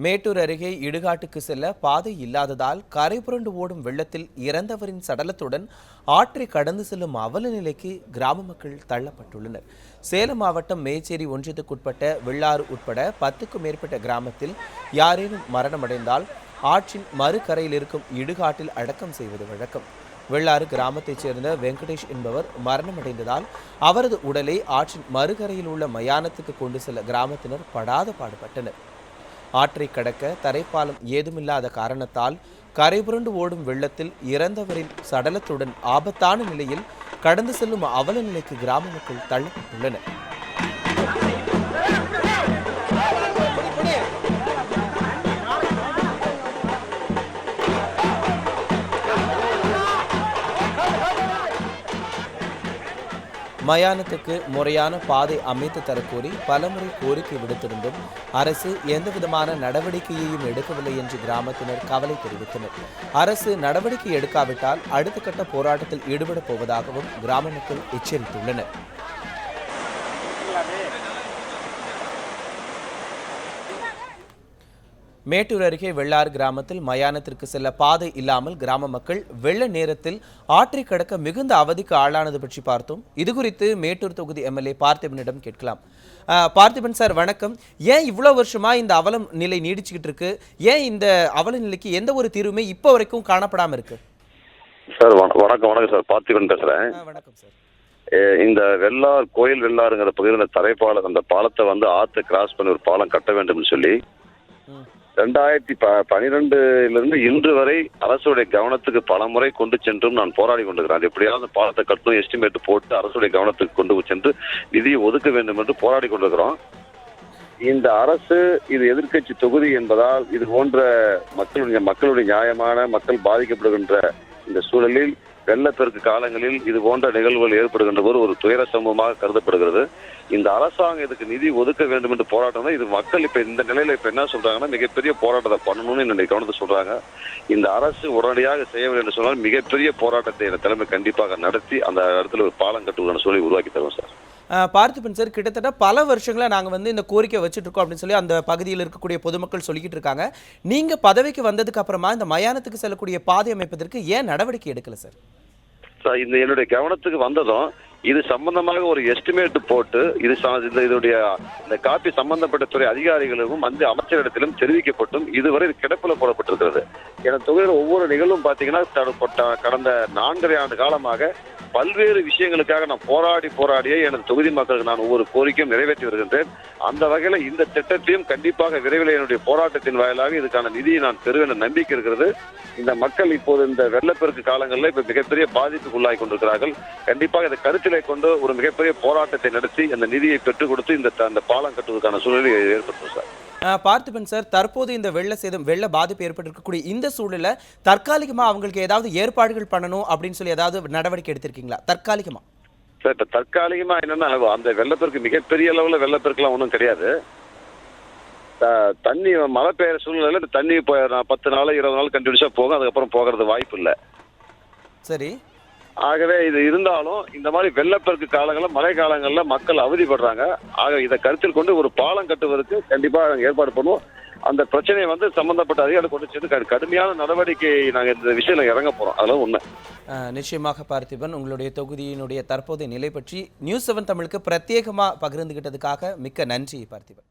மேட்டூர் அருகே இடுகாட்டுக்கு செல்ல பாதை இல்லாததால் கரை புரண்டு ஓடும் வெள்ளத்தில் இறந்தவரின் சடலத்துடன் ஆற்றை கடந்து செல்லும் அவல நிலைக்கு கிராம மக்கள் தள்ளப்பட்டுள்ளனர். சேலம் மாவட்டம் மேச்சேரி ஒன்றியத்துக்குட்பட்ட வெள்ளாறு உட்பட 10க்கும் மேற்பட்ட கிராமத்தில் யாரேனும் மரணமடைந்தால் ஆற்றின் மறுகரையில் இருக்கும் இடுகாட்டில் அடக்கம் செய்வது வழக்கம். வெள்ளாறு கிராமத்தைச் சேர்ந்த வெங்கடேஷ் என்பவர் மரணமடைந்ததால் அவரது உடலை ஆற்றின் மறுகரையில் உள்ள மயானத்துக்கு கொண்டு செல்ல கிராமத்தினர் படாத பாடுபட்டனர். ஆற்றை கடக்க தரைப்பாலம் ஏதுமில்லாத காரணத்தால் கரைபுரண்டு ஓடும் வெள்ளத்தில் இறந்தவரின் சடலத்துடன் ஆபத்தான நிலையில் கடந்து செல்லும் அவல நிலைக்கு கிராம மக்கள் தள்ளப்பட்டுள்ளனர். மயானத்துக்கு முறையான பாதை அமைத்து தரக்கோரி பலமுறை கோரிக்கை விடுத்திருந்தும் அரசு எந்தவிதமான நடவடிக்கையையும் எடுக்கவில்லை என்று கிராமத்தினர் கவலை தெரிவித்தனர். அரசு நடவடிக்கை எடுக்காவிட்டால் அடுத்த கட்ட போராட்டத்தில் ஈடுபடப் போவதாகவும் கிராம மக்கள் எச்சரித்துள்ளனர். மேட்டூர் அருகே வெள்ளாறு கிராமத்தில் மயானத்திற்கு செல்ல பாதை இல்லாமல் கிராம மக்கள் வெள்ள நேரத்தில் ஆற்றை கடக்க மிகுந்த அவதிக்கு ஆளானது பற்றி பார்த்தோம். இதுகுறித்து மேட்டூர் தொகுதி எம்எல்ஏ பார்த்திபனிடம் கேட்கலாம். பார்த்திபன் சார் வணக்கம். ஏன் இவ்வளவு வருஷமா இந்த அவல நிலை நீடிச்சுக்கிட்டு இருக்கு? ஏன் இந்த அவல நிலைக்கு எந்த ஒரு தீர்வுமே இப்போ வரைக்கும் காணப்படாம இருக்கு? சார் வணக்கம் சார், பார்த்திபன் பேசுறேன். வணக்கம் சார். இந்த வெள்ளார் கோயில் வெள்ளாறுங்கிற பகுதியில் தரைப்பாலம், அந்த பாலத்தை ஆற்றை கிராஸ் பண்ணி ஒரு பாலம் கட்ட வேண்டும் சொல்லி 2012 இன்று வரை அரசுடைய கவனத்துக்கு பல முறை கொண்டு சென்றும் நான் போராடி கொண்டிருக்கிறேன். எப்படியாவது பாலத்தை கட்டணும், எஸ்டிமேட் போட்டு அரசுடைய கவனத்துக்கு கொண்டு சென்று நிதியை ஒதுக்க வேண்டும் என்று போராடி கொண்டிருக்கிறோம். இந்த அரசு இது எதிர்க்கட்சி தொகுதி என்பதால் இது போன்ற மக்களுடைய நியாயமான மக்கள் பாதிக்கப்படுகின்ற இந்த சூழலில் வெள்ளப்பெருக்கு காலங்களில் இது போன்ற நிகழ்வுகள் ஏற்படுகின்ற போது ஒரு துயர சம்பவமாக கருதப்படுகிறது. இந்த அரசாங்கம் இதுக்கு நிதி ஒதுக்க வேண்டும் என்று போராட்டம் தான். இது மக்கள் இப்ப இந்த நிலையில இப்ப என்ன சொல்றாங்கன்னா, மிகப்பெரிய போராட்டத்தை பண்ணணும்னு என்னுடைய கவனத்தை சொல்றாங்க. இந்த அரசு உடனடியாக செய்யவில்லை என்று சொன்னால் மிகப்பெரிய போராட்டத்தை இந்த தலைமை கண்டிப்பாக நடத்தி அந்த இடத்துல ஒரு பாலம் கட்டுவதற்கான சூழலை உருவாக்கி தருவோம் சார். பார்த்திபன் சார், கிட்டத்தட்ட பல வருஷங்களா நாங்கள் இந்த கோரிக்கை வச்சுட்டு இருக்கோம் அப்படின்னு சொல்லி அந்த பகுதியில் இருக்கக்கூடிய பொதுமக்கள் சொல்லிக்கிட்டு இருக்காங்க. நீங்க பதவிக்கு வந்ததுக்கு அப்புறமா இந்த மயானத்துக்கு செல்லக்கூடிய பாதை அமைப்பதற்கு ஏன் நடவடிக்கை எடுக்கல சார்? சார், இந்த என்னுடைய கவனத்துக்கு வந்ததும் இது சம்பந்தமாக ஒரு எஸ்டிமேட் போட்டு இதனுடைய இந்த காப்பி சம்பந்தப்பட்ட துறை அதிகாரிகளுக்கும் அமைச்சரிடத்திலும் தெரிவிக்கப்பட்டும் இதுவரை கிடப்பில போடப்பட்டிருக்கிறது. என தொகுதியில் ஒவ்வொரு நிகழ்வும் பார்த்தீங்கன்னா கடந்த 4.5 ஆண்டு காலமாக பல்வேறு விஷயங்களுக்காக நான் போராடியே எனது தொகுதி மக்களுக்கு நான் ஒவ்வொரு கோரிக்கையும் நிறைவேற்றி வருகின்றேன். அந்த வகையில் இந்த திட்டத்தையும் கண்டிப்பாக விரைவில் என்னுடைய போராட்டத்தின் வாயிலாக இதுக்கான நிதியை நான் பெறுவேன் என்ற நம்பிக்கை இருக்கிறது. இந்த மக்கள் இப்போது இந்த வெள்ளப்பெருக்கு காலங்களில் இப்ப மிகப்பெரிய பாதிப்புக்கு உள்ளாகி கொண்டிருக்கிறார்கள். கண்டிப்பாக இதை கருத்திலே கொண்டு ஒரு மிகப்பெரிய போராட்டத்தை நடத்தி அந்த நிதியை பெற்றுக் கொடுத்து அந்த பாலம் கட்டுவதற்கான சூழலை ஏற்படுத்தும் சார். பார்த்திபன் சார், தற்போது இந்த வெள்ள பாதிப்பு ஏற்பட்டிருக்கக்கூடிய இந்த சூழல தற்காலிகமா அவங்களுக்கு ஏதாவது ஏற்பாடுகள் பண்ணணும் அப்படின்னு சொல்லி ஏதாவது நடவடிக்கை எடுத்திருக்கீங்களா தற்காலிகமா? சார், இப்ப தற்காலிகமா என்னன்னா, அந்த வெள்ளப்பெருக்கு மிகப்பெரிய அளவுல வெள்ளப்பெருக்குலாம் ஒன்றும் கிடையாது. தண்ணி மழை பெய்யற சூழ்நிலையில இந்த தண்ணி 10 நாள் 20 நாள் கண்டினியூஸா போகும். அதுக்கப்புறம் போகிறது வாய்ப்பு இல்லை. சரி. ஆகவே இது இருந்தாலும் இந்த மாதிரி வெள்ளப்பெருக்கு காலங்களில் மழை காலங்களில் மக்கள் அவதிப்படுறாங்க. ஆக இதை கருத்தில் கொண்டு ஒரு பாலம் கட்டுவதற்கு கண்டிப்பாக ஏற்பாடு பண்ணுவோம். அந்த பிரச்சனையை சம்பந்தப்பட்ட அதிகாரிகள் கொண்டு சென்று கடுமையான நடவடிக்கை நாங்கள் இந்த விஷயத்தில் இறங்க போறோம். அதெல்லாம் உண்மை. நிச்சயமாக பார்த்திபன், உங்களுடைய தொகுதியினுடைய தற்போதைய நிலை பற்றி நியூஸ் 7 தமிழுக்கு பிரத்யேகமாக பகிர்ந்துகிட்டதுக்காக மிக்க நன்றி பார்த்திபன்.